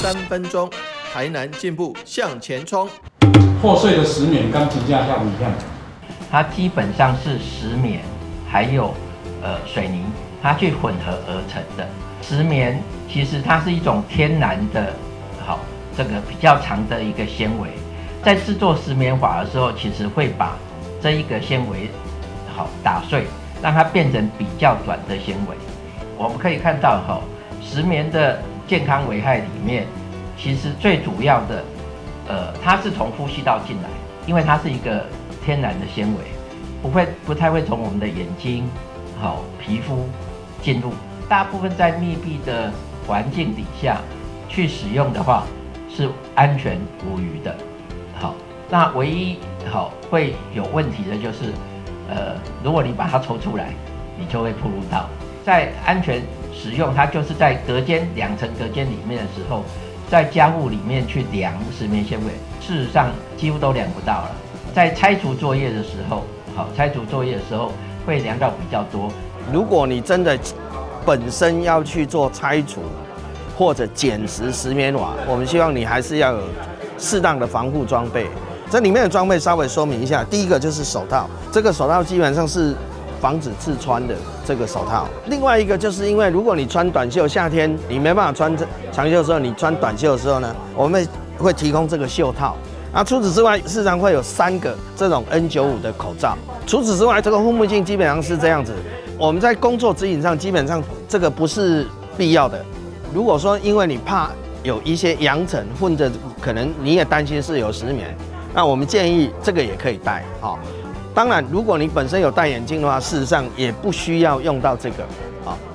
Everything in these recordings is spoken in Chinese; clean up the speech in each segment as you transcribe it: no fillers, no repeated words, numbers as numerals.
3分钟，台南进步向前冲。破碎的石棉跟评价下不一样，它基本上是石棉还有水泥，它去混合而成的。石棉其实它是一种天然的，这个比较长的一个纤维，在制作石棉瓦的时候，其实会把这一个纤维打碎，让它变成比较短的纤维。我们可以看到石棉的健康危害里面，其实最主要的，它是从呼吸道进来，因为它是一个天然的纤维，不太会从我们的眼睛、皮肤进入。大部分在密闭的环境底下去使用的话，是安全无虞的。那唯一会有问题的就是，如果你把它抽出来，你就会暴露到。在安全使用，它就是在2层隔间里面的时候，在家务里面去量石棉纤维，事实上几乎都量不到了。在拆除作业的时候，会量到比较多。如果你真的本身要去做拆除或者捡拾石棉瓦，我们希望你还是要有适当的防护装备。这里面的装备稍微说明一下，第一个就是手套，这个手套基本上是防止刺穿的这个手套。另外一个就是因为如果你穿短袖，夏天你没办法穿长袖的时候，你穿短袖的时候呢，我们会提供这个袖套。那除此之外，市场会有3个这种 N95 的口罩。除此之外，这个护目镜基本上是这样子。我们在工作指引上，基本上这个不是必要的。如果说因为你怕有一些扬尘，或者可能你也担心是有石棉，那我们建议这个也可以戴。当然，如果你本身有戴眼镜的话，事实上也不需要用到这个。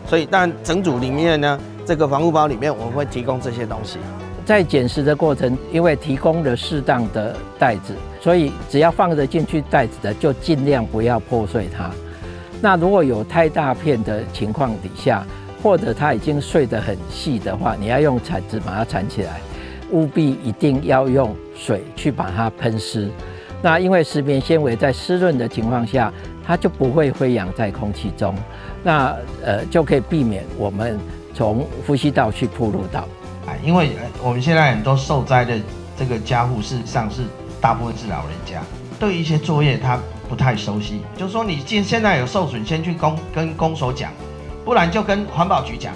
所以，但整组里面呢，这个防护包里面我们会提供这些东西。在捡拾的过程，因为提供了适当的袋子，所以只要放得进去袋子的，就尽量不要破碎它。那如果有太大片的情况底下，或者它已经碎得很细的话，你要用铲子把它铲起来，务必一定要用水去把它喷湿。那因为石棉纤维在湿润的情况下，它就不会飞扬在空气中，那就可以避免我们从呼吸道去暴露到。因为我们现在很多受灾的这个家户，事实上是大部分是老人家，对一些作业他不太熟悉，就是说你现在有受损，先去跟公所讲，不然就跟环保局讲，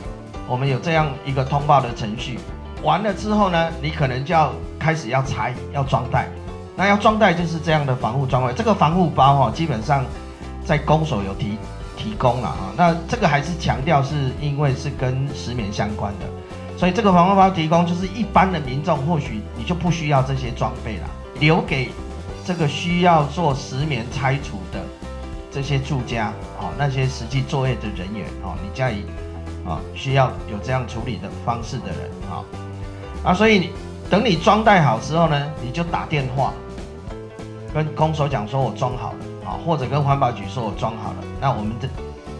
我们有这样一个通报的程序。完了之后呢，你可能就要开始要拆，要装袋。那要装袋就是这样的防护装备，这个防护包基本上在公所有提供了那这个还是强调是因为是跟石棉相关的。所以这个防护包提供，就是一般的民众或许你就不需要这些装备了，留给这个需要做石棉拆除的这些住家那些实际作业的人员你家里需要有这样处理的方式的人所以等你装袋好之后呢，你就打电话跟公所讲说我装好了或者跟环保局说我装好了，那我们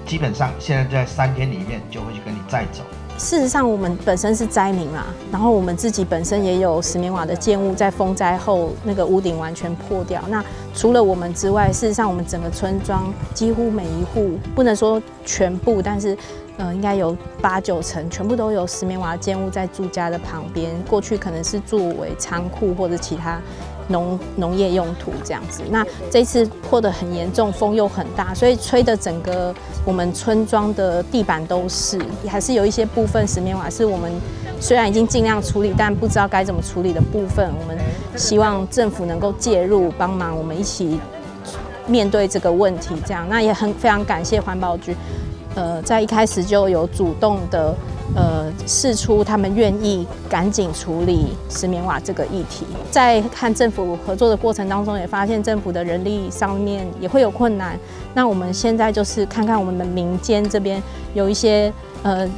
基本上现在在3天里面就会去跟你载走。事实上，我们本身是灾民啦，然后我们自己本身也有石棉瓦的建物，在风灾后那个屋顶完全破掉。那除了我们之外，事实上我们整个村庄几乎每一户，不能说全部，但是应该有8、9成全部都有石棉瓦建物在住家的旁边。过去可能是作为仓库或者其他农业用途这样子。那这次破得很严重，风又很大，所以吹的整个我们村庄的地板都是，还是有一些部分石棉瓦是我们虽然已经尽量处理，但不知道该怎么处理的部分，我们希望政府能够介入帮忙，我们一起面对这个问题。这样，那也非常感谢环保局，在一开始就有主动的释出他们愿意赶紧处理石棉瓦这个议题。在和政府合作的过程当中，也发现政府的人力上面也会有困难。那我们现在就是看看我们的民间这边有一些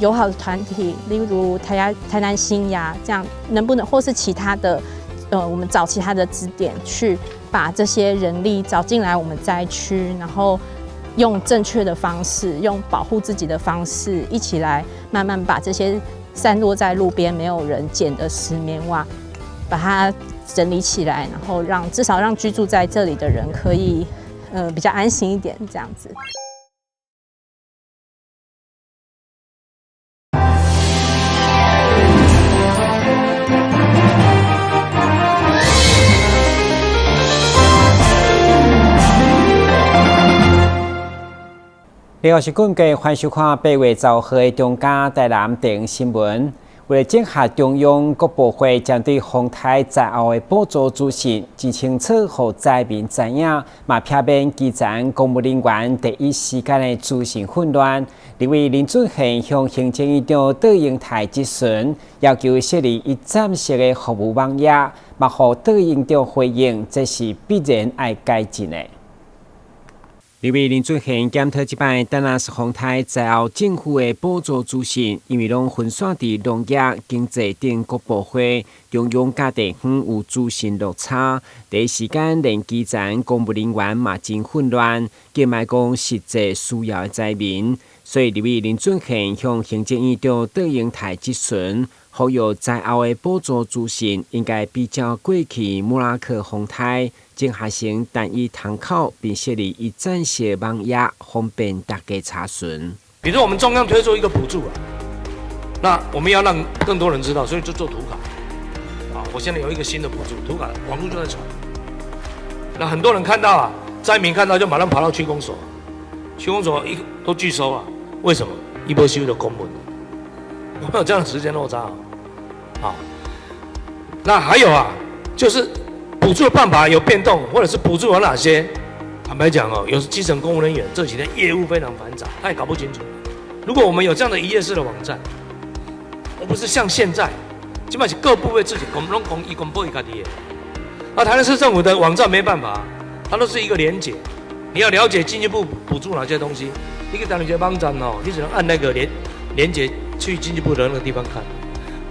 友好的团体，例如台南新芽这样，能不能或是其他的我们找其他的支点去把这些人力找进来我们灾区，然后用正确的方式，用保护自己的方式，一起来慢慢把这些散落在路边没有人捡的石棉瓦，把它整理起来，然后至少让居住在这里的人可以比较安心一点，这样子。你好，是管家，欢迎收看8月10号的中嘉台南电影新闻。为了整合中央各部会针对风台灾后的补助资讯，真清楚，让灾民知影，嘛避免基层公务人员第一时间的资讯混乱。立委林俊宪向行政院长杜英台质询，要求设立一站式的服务网页，嘛让杜院长回应，这是必然要改进的。立委林俊宪检讨这摆台南市风台灾后政府的补助资讯，因为拢分散伫农业、经济等各部会，中央甲地方有资讯落差，第一时间连基层公务人员嘛真混乱，更莫讲实际需要的灾民。所以立委林俊宪向行政院长杜英台质询，呼吁灾后的补助资讯应该比较过去穆拉克风台。整合成单一窗口，并设立一站式网页，方便大家查询。比如我们中央推出一个补助那我们要让更多人知道，所以就做图卡。我现在有一个新的补助图卡，网络就在传。那很多人看到灾民看到就马上跑到区公所，区公所都拒收为什么？一波修的公文，有没有这样的时间落差那还有就是补助的办法有变动，或者是补助有哪些？坦白讲有基层公务人员这几天业务非常繁杂，他也搞不清楚。如果我们有这样的一页式的网站，而不是像现在，基本上各部位自己公布一家的。那台南市政府的网站没办法，它都是一个连结，你要了解经济部补助哪些东西，一个单一网站你只能按那个连结去经济部的那个地方看。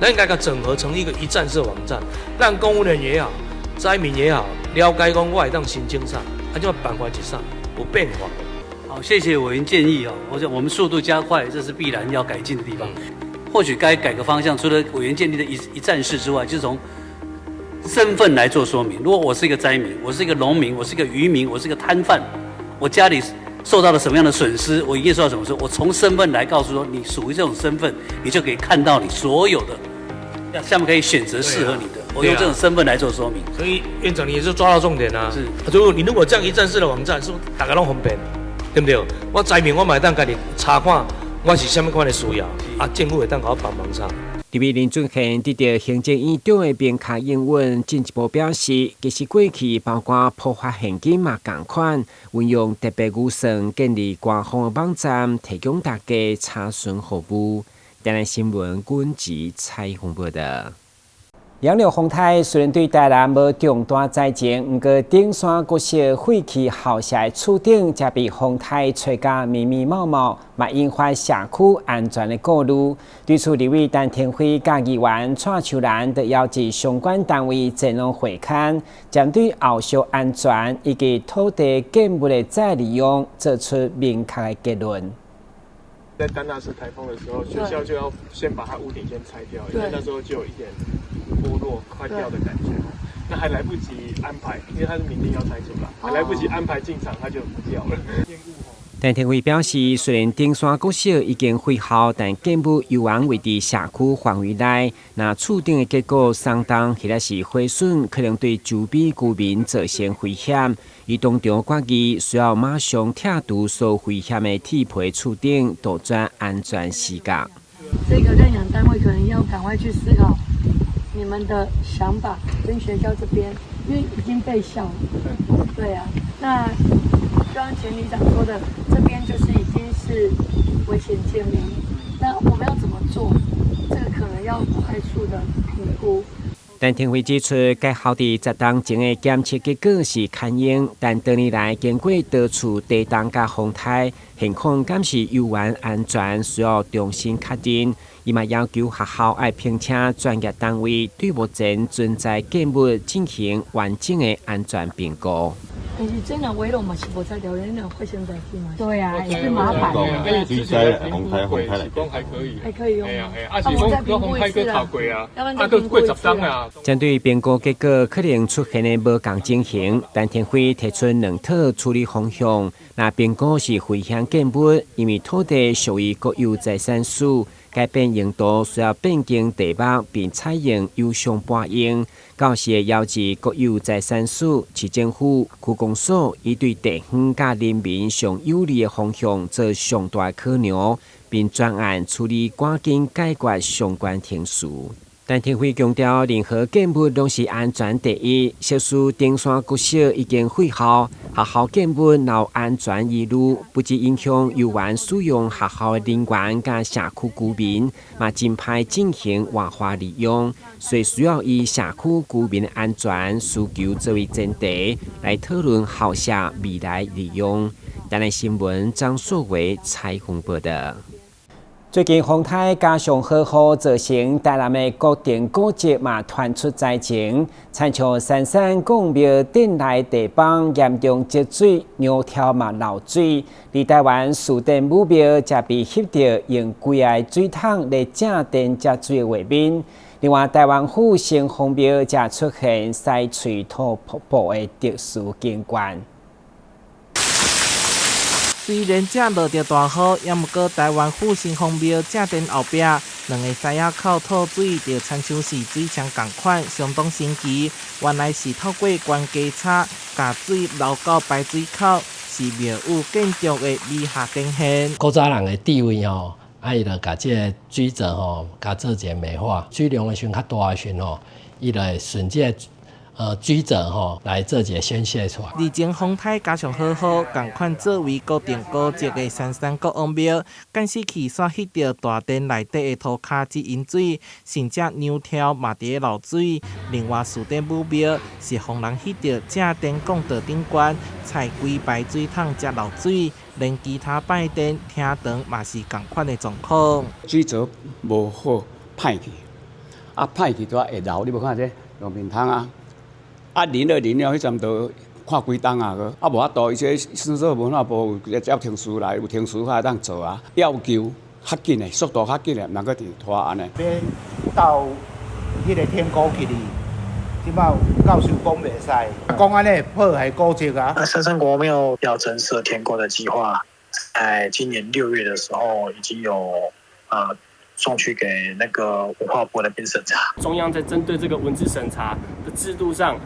那应该给它整合成一个一站式网站，让公务人员也好。灾民也好，了解讲我会当申请上，就办法之上有变化。好，谢谢委员建议我想我们速度加快，这是必然要改进的地方。或许该改个方向，除了委员建立的一站式之外，就是从身份来做说明。如果我是一个灾民，我是一个农民，我是一个渔民，我是一个摊贩，我家里受到了什么样的损失，我营业受到什么损失，我从身份来告诉说你属于这种身份，你就可以看到你所有的，下面可以选择适合你的。我用这种身份来做说明，所以院长你也是抓到重点是。如果这样一站式的网站，是不是大家都方便，对不对？我灾民我买当家己查看我是什么款的需要，政府会当给我帮忙上。立委林俊宪得到行政院长的明确应允，进一步表示，其实过去包括普发现金嘛同款，运用特别预算建立官方的网站，提供大家查询服务。台南新闻军集采访报道。杨柳风台虽然对台南无重大灾情，不过顶山各些废弃校舍的厝顶，则被风台吹甲密密麻麻，嘛引发社区安全的顾虑。对此，立委陈天辉甲议员蔡秋兰都邀集相关单位前往会勘，针对后续安全以及土地建物的再利用，做出明确的结论。在丹纳市台风的时候，学校就要先把它屋顶先拆掉，因为那时候就有一点剥落、快掉的感觉。那还来不及安排，因为它是明天要拆除啦，还来不及安排进场，它就掉了。陈天辉表示，虽然顶山国小已经废校，但建物有望位伫社区范围内。那厝顶的结构相当，或者是毁损，可能对周边居民造成危险。伊当场决议需要马上拆除所危险的铁皮厝顶，杜绝安全事故。这个认养单位可能要赶快去思考你们的想法，跟学校这边，因为已经被笑了。对啊，那刚刚前里长说的，这边就是已经是危险建物，那我们要怎么做？这个可能要快速的评估。陈天辉指出，该校伫10档前的检测结果是堪用，但多年来经过多处地动甲风台，现况敢是游玩安全，需要重新确定。伊嘛要求学校要聘请专业单位对目前存在建物进行完整的安全评估。但是真的围了嘛是无在条人会现在去嘛？对啊，也是麻烦的。水灾风台来讲还可以，还可以用。啊，是讲风台去头过啊，去过10档啊。针对评估结果可能出现的无共情形，陈天辉提出两套处理方向。那评估是危险建物，因为土地属于国有财产署，改变用途需要变更题目，并采用有偿拨用。教师邀集国有财产署、市政府、区公所，以对地方甲人民上有利的方向做上大考量，并专案处理赶紧解决相关程序。但天会强调，任何建物拢是安全第一。小树登山国小已经废校，学校建物有安全疑虑，不止影响游玩使用学校的人员甲社区居民，嘛真歹进行活化利用，所以需要以社区居民的安全需求作为前提，来讨论校舍未来利用。台南新闻张硕维采访报道。最近风台加上好雨，造成台南的各电古迹嘛传出灾情，亲像三山公庙顶内地方严重积水，牛跳嘛漏水。而台湾四殿武庙则被翕到用规个水桶来正电接水的画面。另外，台湾府城隍庙则出现西翠土瀑布的特殊景观。虽然正落着大雨，也毋过台湾府城隍庙正殿后壁两个西仔口吐水，就亲像是水枪同款，相当神奇。原来是透过关机叉，把水流到排水口，是庙宇建筑的美学呈现。古早人的智慧吼，伊就把这个水泽吼，甲做一个美化。水量的时阵较大的时候，伊就会顺这水泽吼来做一个宣泄出来。日前风台加上好雨，同款作为固定古迹的三山国王庙，监视器煞翕到大殿内底的涂骹积淹水，甚至牛跳嘛伫漏水。另外，四殿武庙是互人翕到正殿讲道顶悬菜规排水桶才漏水，连其他拜殿厅堂嘛是同款的状况。水泽无好歹去，歹去都会漏，你无看这路面桶啊。淋了，迄阵都看几档啊个，无法度，伊说厕所无那无要停事来，有停事才当做啊。要求较紧的，速度较紧的，能够伫拖安尼。要到迄个天高去哩，即摆教授讲袂使，讲安尼破坏古迹啊。三山国庙要增设天沟的计划，在今年6月的时候已经有送去给那个文化部那边审查。中央在针对这个文字审查的制度上，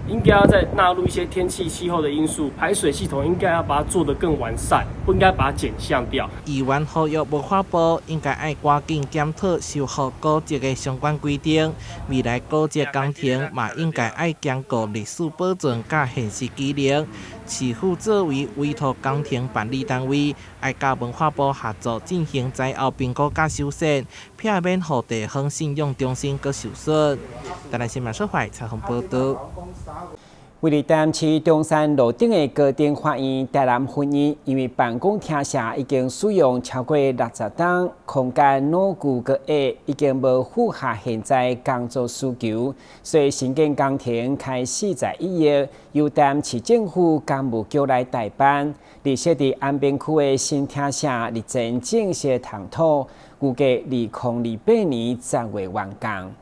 应该要再纳入一些天气、气候的因素，排水系统应该要把它做得更完善，不应该把它减项掉。议员呼吁文化部应该要赶紧检讨修复古迹的相关规定，未来古迹工程嘛应该要兼顾历史保存甲现实机能。市府作为委托工程办理单位，要甲文化部合作进行灾后评估甲修缮，避免让地方信用中心搁受损。台南新闻社会采访报道。为了担起中山路顶的高等法院台南分院，因为办公厅舍已经使用超过60档，空间老旧个矮，已经无符合现在工作需求，所以新建工程开始在1月由台南市政府干务局来代办，而且伫安平区的新厅舍日前正式探讨，预计2028年才会完工。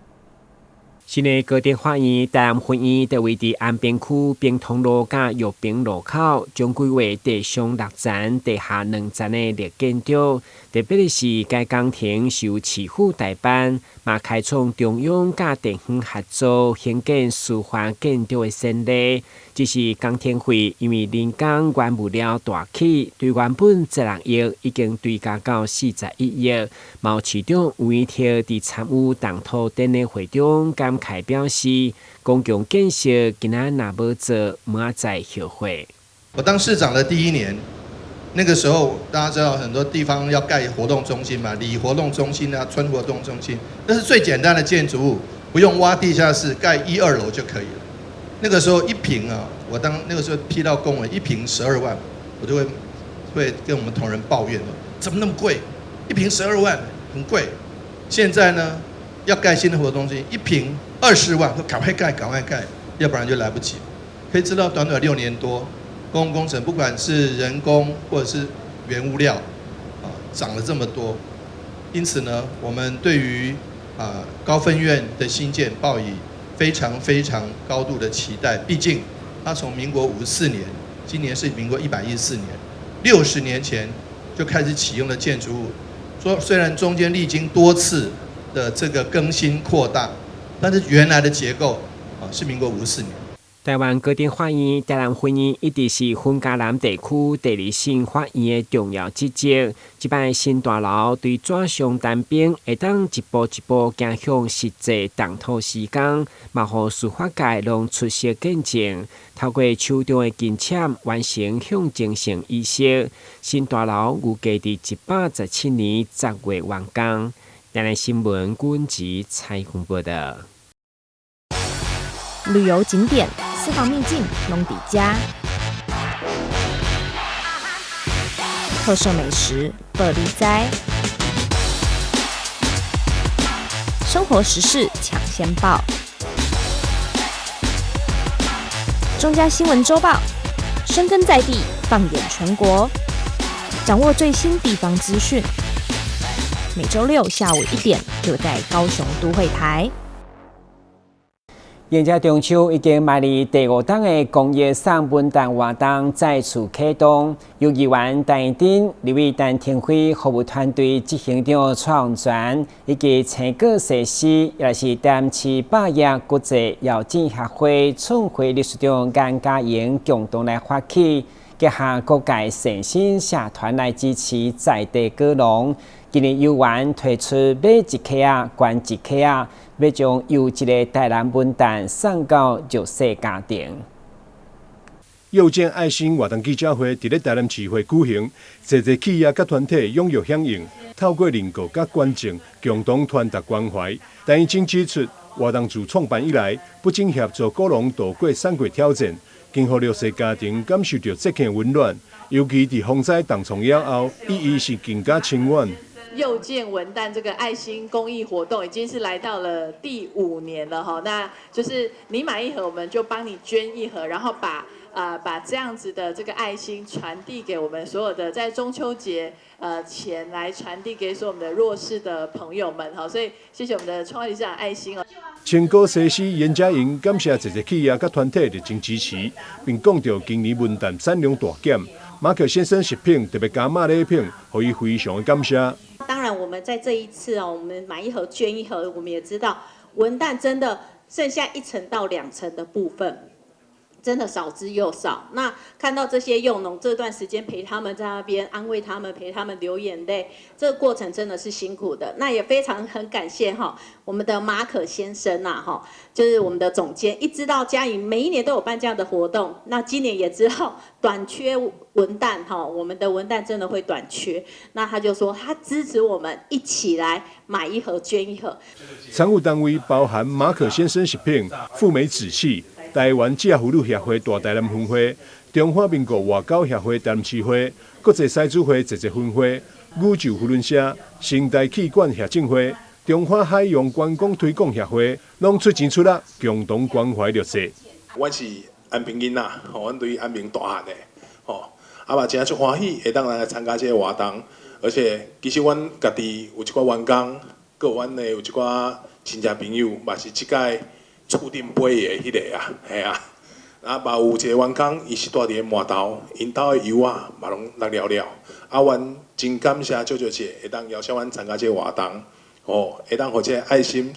新的高等法院台南分院就位伫安平区平通路甲玉屏路口，将规划地上6层、地下2层的立建筑。特别是该工程是由市府代办，嘛开创中央甲地方合作兴建司法建筑的先例。只是工程费因为人工原物料大起，对原本16亿已经追加到41亿。毛市长吴依婷伫参与动土典的会中感慨表示，公共建设今仔若无做，明仔载后悔。我当市长的第1年，那个时候大家知道很多地方要盖活动中心嘛，里活动中心啊，村活动中心，那是最简单的建筑物，不用挖地下室，盖1、2楼就可以了。那个时候1坪啊，我那个时候批到公文1坪12万，我就会跟我们同仁抱怨怎么那么贵，1坪12万很贵。现在呢，要盖新的活动中心，1坪20万，赶快盖，要不然就来不及。可以知道，短短6年多，公共工程不管是人工或者是原物料，涨了这么多。因此呢，我们对于高分院的新建抱以非常非常高度的期待。毕竟，它从民国54年，今年是民国114年，60年前就开始启用的建筑物，说虽然中间历经多次的这个更新扩大，但是原来的结构是民国54年。台湾高等法院台南分院一直是分嘉南地区第2审法院的重要职责。这摆新大楼对纸上谈兵会当一步一步走向实际动土施工，嘛互司法界拢出色见证。透过手中的金签完成象征性仪式，新大楼预计伫117年10月完工。台南新闻阮吉采访报道。旅游景点、私房秘境拢底家，特色美食百里栽，生活时事抢先报。中嘉新闻周报，深耕在地，放眼全国，掌握最新地方资讯。每周6下午1点，就在高雄都会台。迎接中秋已经迈入第5档的公益送文旦活动再次启动，由议员陈英珍、立委陈廷辉服务团队执行长创全以及青果设施，也是台南市百业国际药展协会创会理事长颜家莹共同来发起，结合各界善心社团来支持在地果农。今年有员推出买一颗啊，捐一颗啊，要将又一个台南文旦送到弱势家庭。药展爱心活动记者会伫咧台南市会举行，侪侪企业甲团体踊跃响应，透过认购甲捐赠，共同传达关怀。陈英珍指出，活动自创办以来，不仅协助果农度过3月挑战，更互弱势家庭感受到节庆温暖。尤其伫风灾重创以后，意义是更加深远。又见文旦这个爱心公益活动已经是来到了第5年了哈，那就是你买1盒，我们就帮你捐1盒，然后把这样子的这个爱心传递给我们所有的在中秋节前来传递给所有我们的弱势的朋友们哈，所以谢谢我们的创会理事长爱心哦。青果设施严家莹感谢侪企业甲团体热情支持，并讲到今年文旦产量大减，马可先生食品特别加码礼品，予伊非常的感谢。当然，我们在这一次哦，我们买1盒捐1盒，我们也知道文旦真的剩下1层到2层的部分，真的少之又少。那看到这些幼农这段时间陪他们在那边安慰他们，陪他们流眼泪，这个过程真的是辛苦的。那也非常很感谢我们的马可先生就是我们的总监，一知道嘉颖每一年都有办这样的活动，那今年也知道短缺文旦我们的文旦真的会短缺，那他就说他支持我们一起来买1盒捐1盒。参与单位包含马可先生食品、富美紫气、台湾gia妇女协会大台南分会、中华民国外交协会台南市会、国际狮子会侪分会、宇宙扶轮社、生态气管协进会、中华海洋观光推广协会，拢出钱出力，共同关怀弱势。阮是安平囡仔，阮对安平大汉的，嘛真足欢喜会当来参加这个活动，而且其实阮家己有一寡员工，佮阮的有一寡亲戚朋友，嘛是即届厝顶飞的迄个啊，系啊，嘛有一个员工，伊是住伫麻豆，因兜的油嘛拢落了了，阮真感谢少少些会当邀请阮参加这个活动。会当互这个爱心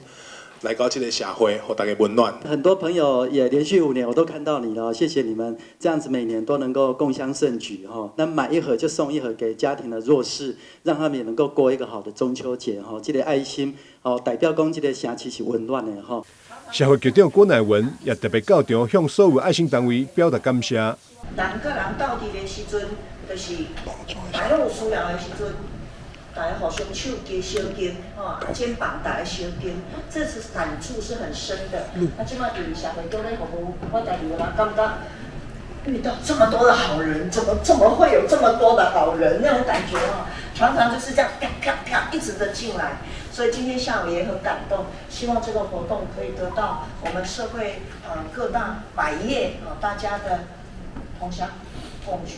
来到这个社会，互大家温暖。很多朋友也连续5年我都看到你了，谢谢你们这样子每年都能够共襄盛举那买1盒就送1盒给家庭的弱势，让他们也能够过一个好的中秋节这个爱心代表讲这个城市是温暖的社会局长郭乃文也特别到场向所有爱心单位表达感谢。人甲人斗阵的时阵，就是大家有需要的时阵。大家互相手加相肩，肩膀大家相肩，这次感触是很深的。即摆对社会都在服务，我家己有人感觉遇到这么多的好人，怎么会有这么多的好人？那种感觉常常就是这样啪啪啪一直的进来。所以今天下午也很感动，希望这个活动可以得到我们社会各大百业大家的同享共取。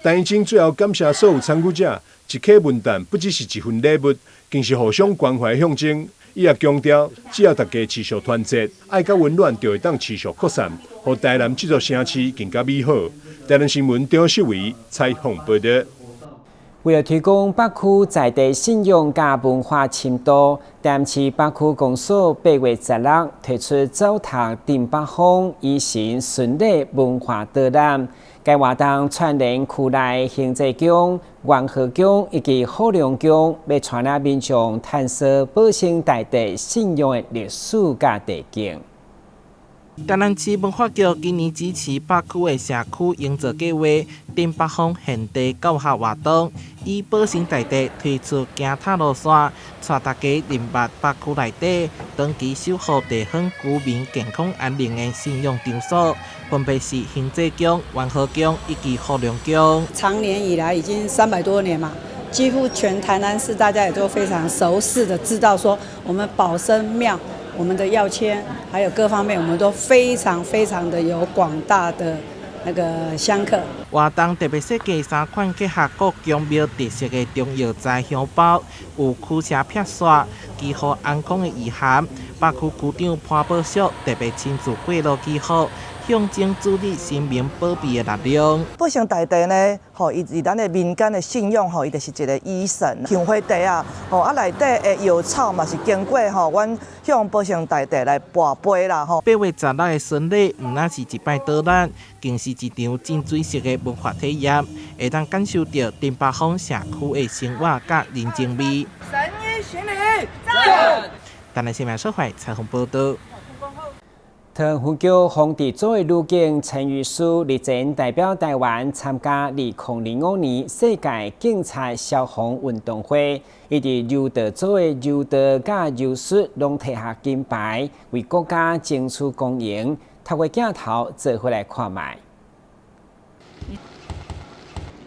陈英珍最后感谢所有参与者。一颗文旦不只是一份礼物，更是互相关怀的象征。伊也强调，只要大家持续团结，爱甲温暖就会当持续扩散，互台南这座城市更加美好。台南新闻张秀维采访报道。为了推广北区在地信仰甲文化深度，淡市北区公所8月16推出走读顶北峰以行巡礼文化导览。该活动串联区内行济宫、元和宫以及后龙宫，要传达民众探索保生在地信仰的历史甲地景。台南市文化局今年支持北区的社区营造计划顶北峰现地教学活动，以保生在地推出行踏路线，带大家认识北区内底长期守护地方居民健康安宁的信仰场所，分别是行济宫、元和宫以及后龙宫。长年以来已经300多年嘛，几乎全台南市大家也都非常熟悉的知道说，我们保生庙。我们的药签还有各方面，我们都非常的有广大的那个香客。活动特别设计3款结合各宫庙特色的中药材香包，有驱邪撇煞、祈福安康的意涵。北区区长潘宝淑特别亲自过路祈福，象征主力生命保庇的力量。保生大帝呢，伊咱的民间的信仰，伊就是一个医神。香花地啊，内底的药草嘛是经过阮向保生大帝来跋杯啦。8月16的巡礼，唔那是一摆导览，更是一场真水式的文化体验，会当感受到顶北峰社区的生活甲人情味。神医巡礼，赞！台南新闻社会采访报道。桃园区防治组的女警陈玉书日前代表台湾参加2005年世界警察消防运动会，伊伫柔道组的柔道甲柔术拢摕下金牌，为国家争取公赢。透过镜头做回来看卖。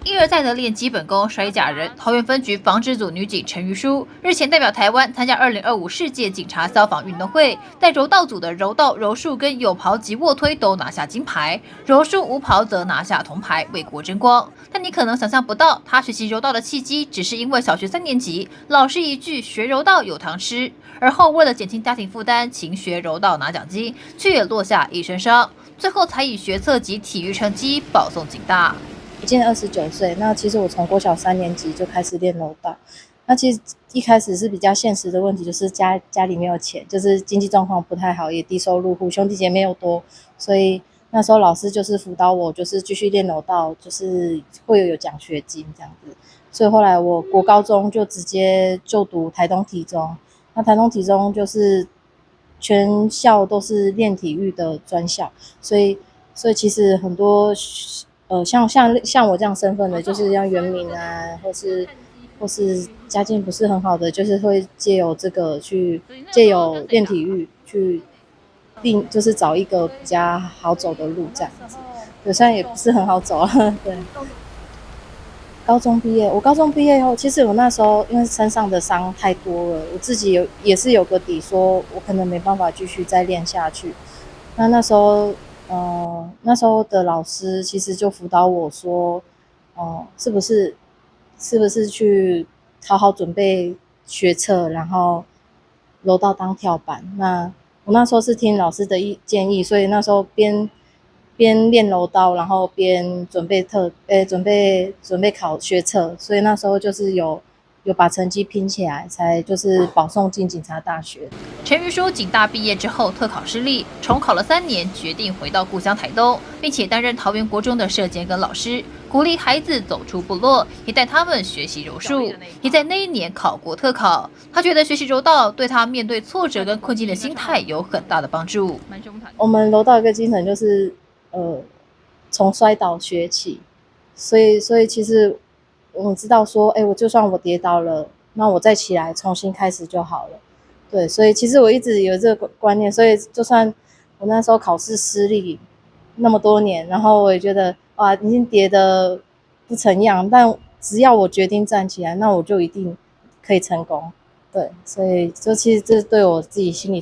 一而再的练基本功摔假人，桃园分局防治组女警陈玉书日前代表台湾参加2025世界警察消防运动会，在柔道组的柔道、柔术跟有袍及卧推都拿下金牌，柔术无袍则拿下铜牌，为国争光。但你可能想象不到，她学习柔道的契机只是因为小学3年级老师一句学柔道有糖吃，而后为了减轻家庭负担，勤学柔道拿奖金，却也落下一身伤，最后才以学测及体育成绩保送警大。今年29岁，那其实我从国小3年级就开始练柔道。那其实一开始是比较现实的问题，就是家里没有钱，就是经济状况不太好，也低收入户，兄弟姐妹又多，所以那时候老师就是辅导我，就是继续练柔道，就是会有奖学金这样子。所以后来我国高中就直接就读台东体中，那台东体中就是全校都是练体育的专校，所以其实很多。像我这样身份的，就是像原民啊，或是家境不是很好的，就是会借由练体育去，就是找一个比较好走的路这样子。对，虽然也不是很好走啊。对。高中毕业，我高中毕业后，其实我那时候因为身上的伤太多了，我自己也是有个底，说我可能没办法继续再练下去。那时候的老师其实就辅导我说，是不是去好好准备学测，然后柔道当跳板。那我那时候是听老师的建议，所以那时候边练柔道，然后边准备考学测，所以那时候就是有把成绩拼起来，才就是保送进警察大学。陈玉书警大毕业之后特考失利，重考了3年，决定回到故乡台东，并且担任桃园国中的社监跟老师，鼓励孩子走出部落，也带他们学习柔术，也在那一年考过特考。他觉得学习柔道对他面对挫折跟困境的心态有很大的帮助。我们柔道一个精神就是从摔倒学起，所以其实我知道说，我就算我跌倒了，那我再起来重新开始就好了。对，所以其实我一直有这个观念，所以就算我那时候考试失利那么多年，然后我也觉得哇，已经跌得不成样，但只要我决定站起来，那我就一定可以成功。对，所以就其实这对我自己心理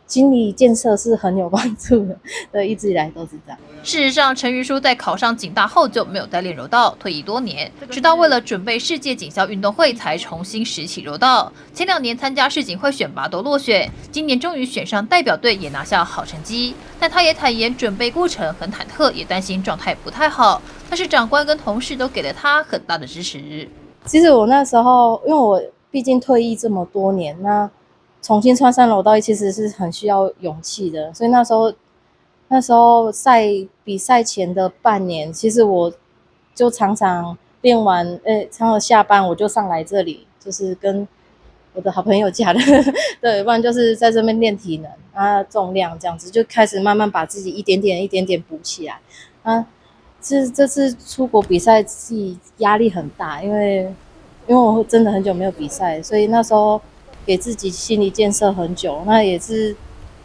心理建设是很有帮助的，对，一直以来都是这样。事实上，陈瑜书在考上警大后就没有再练柔道，退役多年，直到为了准备世界警校运动会才重新拾起柔道。前2年参加世锦会选拔都落选，今年终于选上代表队，也拿下好成绩。但他也坦言，准备过程很忐忑，也担心状态不太好。但是长官跟同事都给了他很大的支持。其实我那时候，因为我毕竟退役这么多年，那重新穿上柔道衣其实是很需要勇气的，所以那时候比赛前的半年，其实我就常常练完，常常下班我就上来这里，就是跟我的好朋友假的，对，不然就是在这边练体能啊，重量这样子，就开始慢慢把自己一点点补起来啊。这次出国比赛自己压力很大，因为我真的很久没有比赛，所以那时候给自己心理建设很久，那也是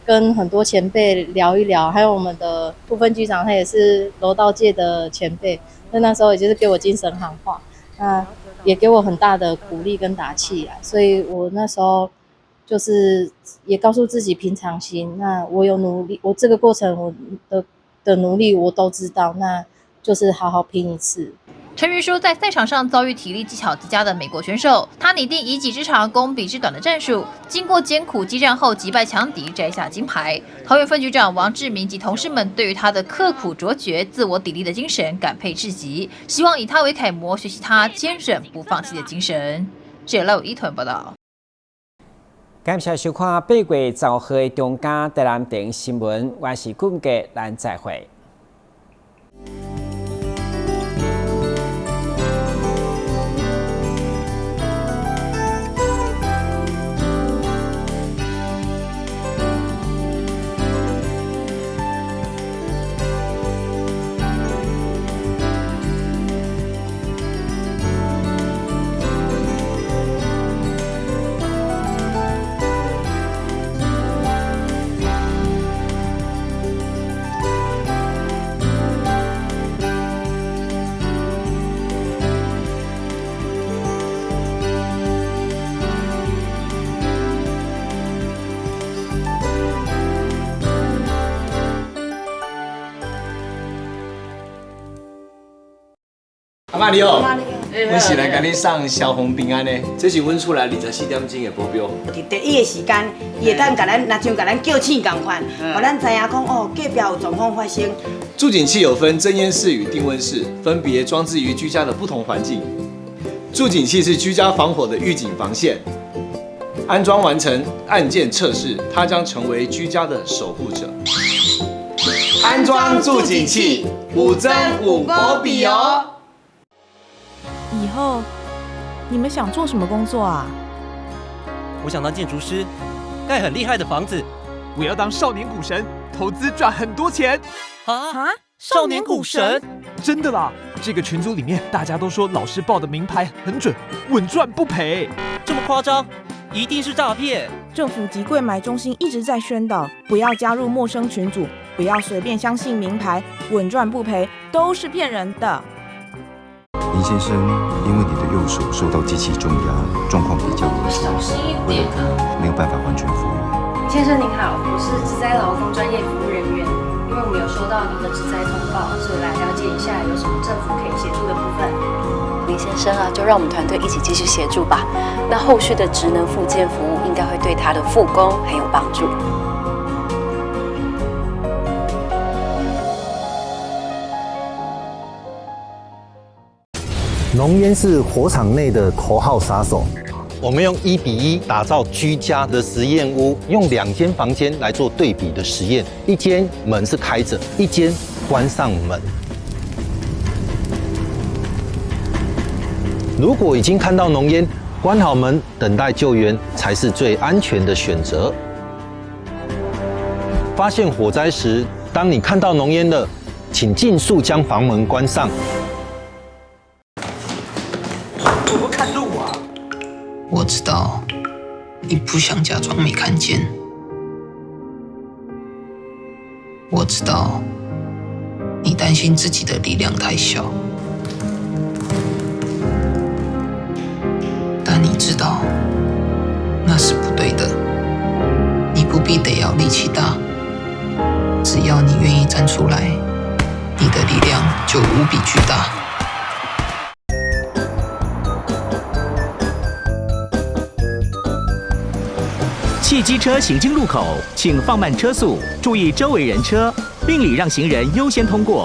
跟很多前辈聊一聊，还有我们的部分局长，他也是柔道界的前辈，那时候也就是给我精神喊话，那也给我很大的鼓励跟打气来，所以我那时候就是也告诉自己平常心，那我有努力，我这个过程我的努力我都知道，那就是好好拼一次。陈瑜书在赛场上遭遇体力技巧极佳的美国选手，他拟定以己之长攻彼之短的战术，经过艰苦激战后击败强敌，摘下金牌。桃园分局长王志明及同事们对于他的刻苦卓绝、自我砥砺的精神感佩至极，希望以他为楷模，学习他坚韧不放弃的精神。记者赖有一屯报道。感谢收看8月10号的中嘉台南电新闻，我是顾家，咱再会。阿妈你好，我是来给你送消防平安的，这是阮厝内24点钟的保镖。伫第一个时间，伊会当甲咱，若像甲咱叫醒共款，互咱知影讲哦，隔壁有状况发生。助警器有分侦烟室与定温室，分别装置于居家的不同环境。助警器是居家防火的预警防线，安装完成按键测试，它将成为居家的守护者。安装助警器，5针5保庇哦。以后你们想做什么工作啊？我想当建筑师，盖很厉害的房子。我要当少年股神，投资赚很多钱。啊！少年股神？真的啦！这个群组里面大家都说老师报的名牌很准，稳赚不赔。这么夸张？一定是诈骗！政府及柜买中心一直在宣导，不要加入陌生群组，不要随便相信名牌，稳赚不赔都是骗人的。林先生，因为你的右手受到机器重压，状况比较危险，为了他没有办法完全复原。先生您好，我是职灾劳工专业服务人员，因为我们有收到您的职灾通报，所以来了解一下有什么政府可以协助的部分。林先生啊，就让我们团队一起继续协助吧。那后续的职能复健服务应该会对他的复工很有帮助。浓烟是火场内的头号杀手。我们用1比1打造居家的实验屋，用2间房间来做对比的实验，一间门是开着，一间关上门。如果已经看到浓烟，关好门，等待救援才是最安全的选择。发现火灾时，当你看到浓烟了，请尽速将房门关上。我不看路啊！我知道你不想假装没看见，我知道你担心自己的力量太小，但你知道那是不对的。你不必得要力气大，只要你愿意站出来，你的力量就无比巨大。汽机车行经路口，请放慢车速，注意周围人车，并礼让行人优先通过。